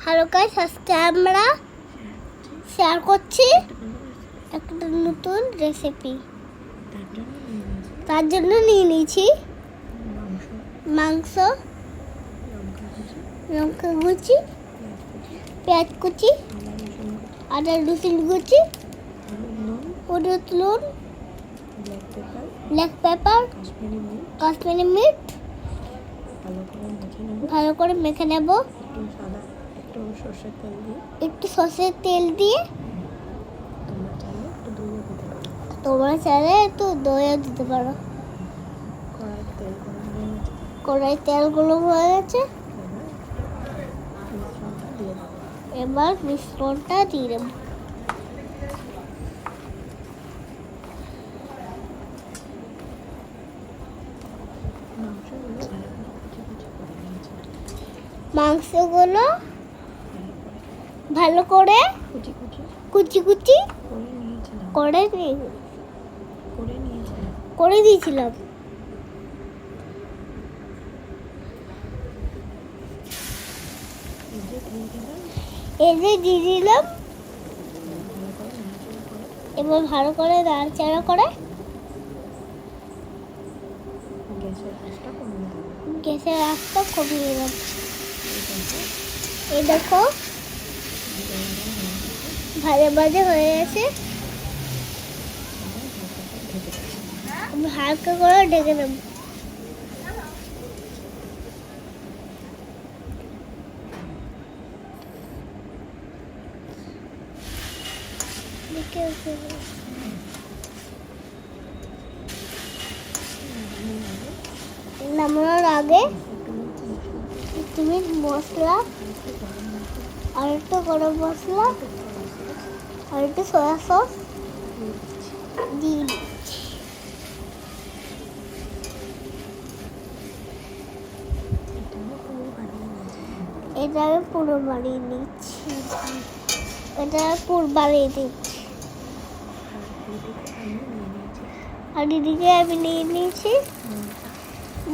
Hello guys, আজকে আমরা share করছি একটা নতুন রেসিপি। তার জন্য নিয়ে নিয়েছি মাংস, লঙ্কা কুচি, পেঁয়াজ কুচি, আদা রসুন কুচি, হলুদ, নুন, ব্ল্যাক পেপার, কাশ্মীরি মির্চ ভালো করে মেখে নেব। একটু সর্ষের তেল দিয়ে, তোমরা চাইলে একটু দইও দিতে পারো। কড়াই তেলগুলো হয়ে গেছে, এবার মিশ্রণটা দিয়ে দেব। মাংসগুলো ভালো করে কুচি কুচি করে দিয়েছিলাম। এই যে দিয়ে দিলাম, এবার ভালো করে নাড়াচাড়া করে গ্যাসের আঁচটা কমিয়ে দিলাম। এই দেখো ভাজা ভাজা হয়ে গেছে, হালকা করে ঢেকে দেব। নামানোর আগে তুমি মশলা আর একটু গরম মশলা আর একটু সয়া সস দিয়ে দিচ্ছি। এটা আমি পুরো বানিয়ে নিচ্ছি, এটা পুরো বানিয়ে দিচ্ছি। আর এদিকে আমি নিয়ে নিয়েছি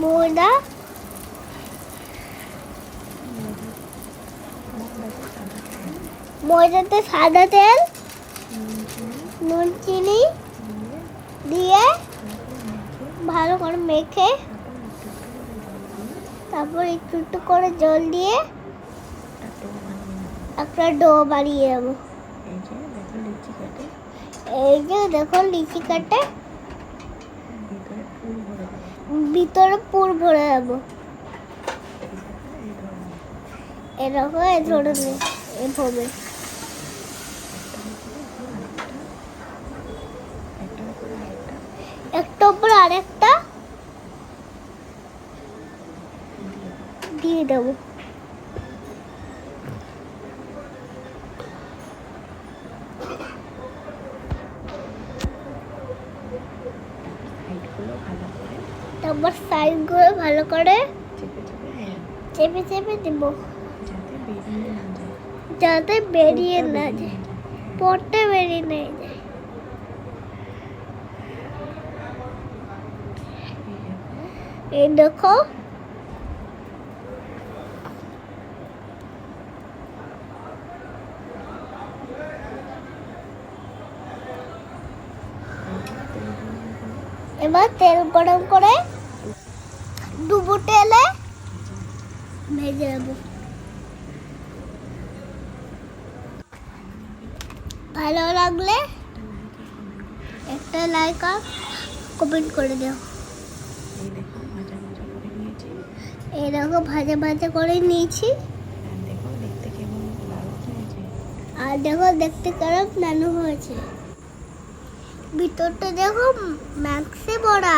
ময়দা, ময়দাতে সাদা তেল, নুন, চিনি দিয়ে ভালো করে মেখে, তারপর একটু একটু করে জল দিয়ে একটা ডো বানিয়ে দেবো। এই যে দেখো লিচি কাটে ভিতরে পুর ভরে দেবো। এরকম এই ধরনের এভাবে একটা উপর আরেকটা দিয়ে দেবো। তারপর সাইডগুলো ভালো করে চেপে চেপে দেব, যাতে বেরিয়ে না যায়, পরটা বেরিয়ে না যায়। এই দেখো এবার তেল গরম করে ডুবো তেলে ভেজে নেব। ভালো লাগলে একটা লাইক আর কমেন্ট করে দাও। এই দেখো ভাজা ভাজা করে নিয়েছি, আর দেখো দেখতে কেমন নানু হয়েছে, ভিতরটা দেখো ম্যাক্সে ভরা।